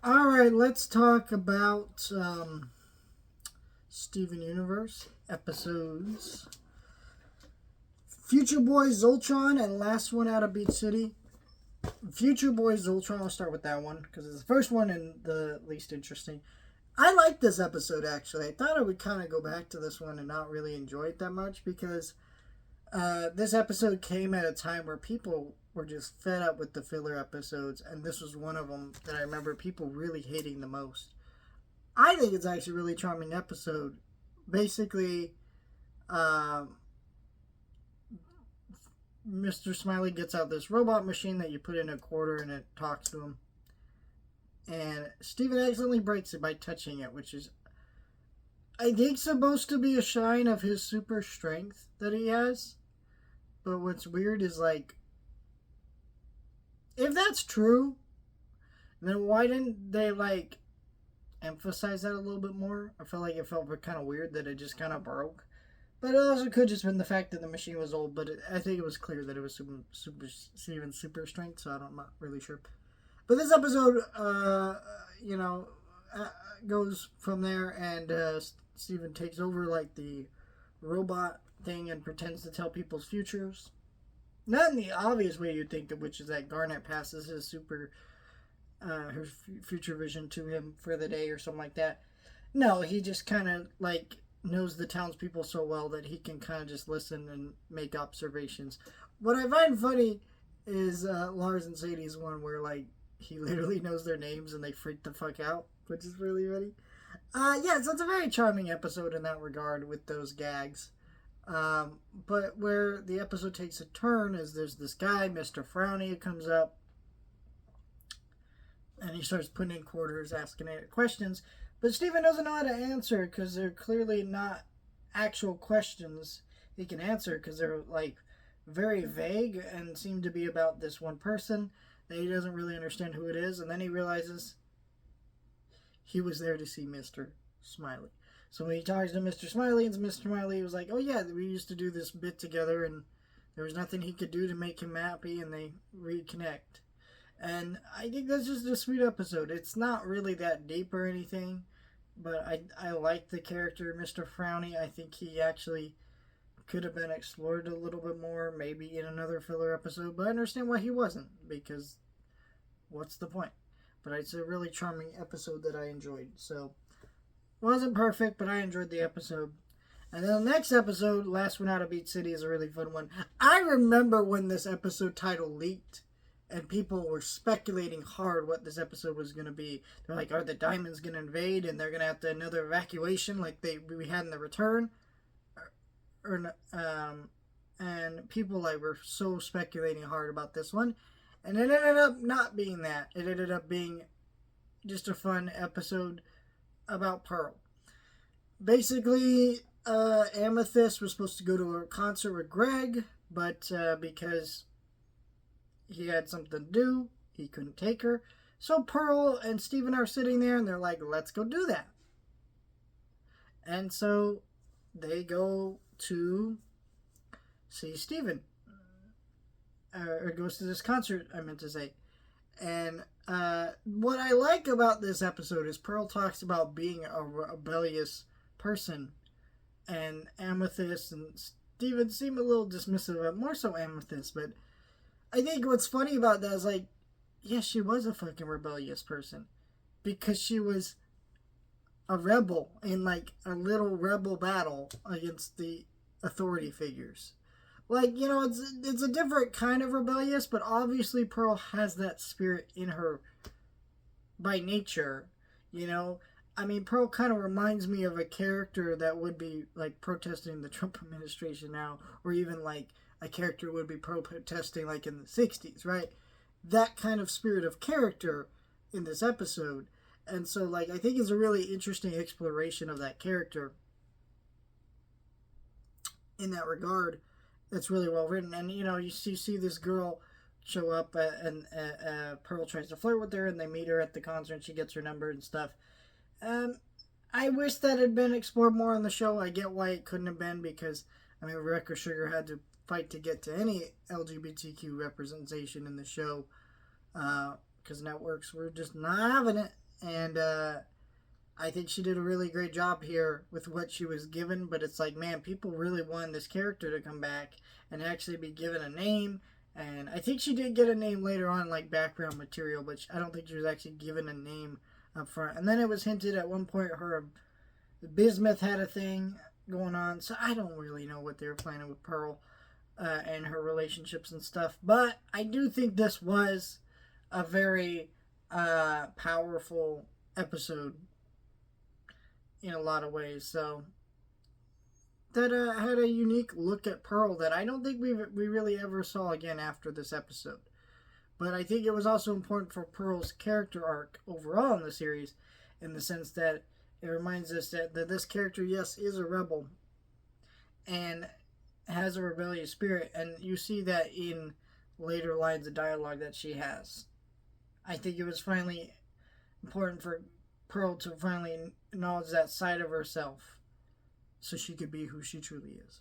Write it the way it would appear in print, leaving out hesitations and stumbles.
All right, let's talk about Steven Universe episodes. Future Boy Zoltron and last one out of Beach City. Future Boy Zoltron, I'll start with that one because it's the first one and the least interesting. I liked this episode actually. I thought I would kind of go back to this one and not really enjoy it that much because this episode came at a time where people were just fed up with the filler episodes, and this was one of them that I remember people really hating the most. I think it's actually a really charming episode. Basically, Mr. Smiley gets out this robot machine that you put in a quarter and it talks to him. And Steven accidentally breaks it by touching it, which is, I think, supposed to be a sign of his super strength that he has. But what's weird is, like, if that's true, then why didn't they, like, emphasize that a little bit more? I felt like it felt kind of weird that it just kind of broke. But it also could just been the fact that the machine was old, but I think it was clear that it was Steven's super strength, so I'm not really sure. But this episode, goes from there, and Steven takes over, like, the robot thing and pretends to tell people's futures. Not in the obvious way you'd think of, which is that Garnet passes his her future vision to him for the day or something like that. No, he just kind of, like, knows the townspeople so well that he can kind of just listen and make observations. What I find funny is Lars and Sadie's one where, like, he literally knows their names and they freak the fuck out, which is really funny. So it's a very charming episode in that regard with those gags. But where the episode takes a turn is there's this guy, Mr. Frowny, who comes up and he starts putting in quarters, asking it questions. But Steven doesn't know how to answer because they're clearly not actual questions he can answer because they're, like, very vague and seem to be about this one person that he doesn't really understand who it is. And then he realizes he was there to see Mr. Smiley. So when he talks to Mr. Smiley, and Mr. Smiley was like, oh yeah, we used to do this bit together and there was nothing he could do to make him happy, and they reconnect. And I think that's just a sweet episode. It's not really that deep or anything, but I like the character Mr. Frowny. I think he actually could have been explored a little bit more, maybe in another filler episode, but I understand why he wasn't, because what's the point? But it's a really charming episode that I enjoyed. So, it wasn't perfect, but I enjoyed the episode. And then the next episode, Last One Out of Beach City, is a really fun one. I remember when this episode title leaked, and people were speculating hard what this episode was going to be. They're like, are the diamonds going to invade and they're going to have to another evacuation like we had in the return? And people, like, were so speculating hard about this one. And it ended up not being that. It ended up being just a fun episode about Pearl. Basically, Amethyst was supposed to go to a concert with Greg, but because he had something to do, he couldn't take her. So Pearl and Steven are sitting there and they're like, let's go do that. And so they go to see Steven. Or goes to this concert, I meant to say. And what I like about this episode is Pearl talks about being a rebellious person. And Amethyst and Steven seem a little dismissive of, more so Amethyst, but I think what's funny about that is, like, yeah, she was a fucking rebellious person. Because she was a rebel in, like, a little rebel battle against the authority figures. Like, it's a different kind of rebellious, but obviously Pearl has that spirit in her by nature, I mean, Pearl kind of reminds me of a character that would be, like, protesting the Trump administration now, or even, like, a character would be protesting, like, in the 60s, right? That kind of spirit of character in this episode. And so, like, I think it's a really interesting exploration of that character in that regard. That's really well written. And, you see this girl show up and Pearl tries to flirt with her and they meet her at the concert and she gets her number and stuff. I wish that had been explored more on the show. I get why it couldn't have been because, I mean, Rebecca Sugar had to fight to get to any LGBTQ representation in the show because networks were just not having it. And I think she did a really great job here with what she was given. But it's like, man, people really wanted this character to come back and actually be given a name. And I think she did get a name later on, like background material, but I don't think she was actually given a name up front. And then it was hinted at one point her bismuth had a thing going on. So I don't really know what they were planning with Pearl and her relationships and stuff. But I do think this was a very powerful episode in a lot of ways. So that had a unique look at Pearl that I don't think we really ever saw again after this episode. But I think it was also important for Pearl's character arc overall in the series, in the sense that it reminds us that this character, yes, is a rebel and has a rebellious spirit, and you see that in later lines of dialogue that she has. I think it was finally important for Pearl to finally acknowledge that side of herself so she could be who she truly is.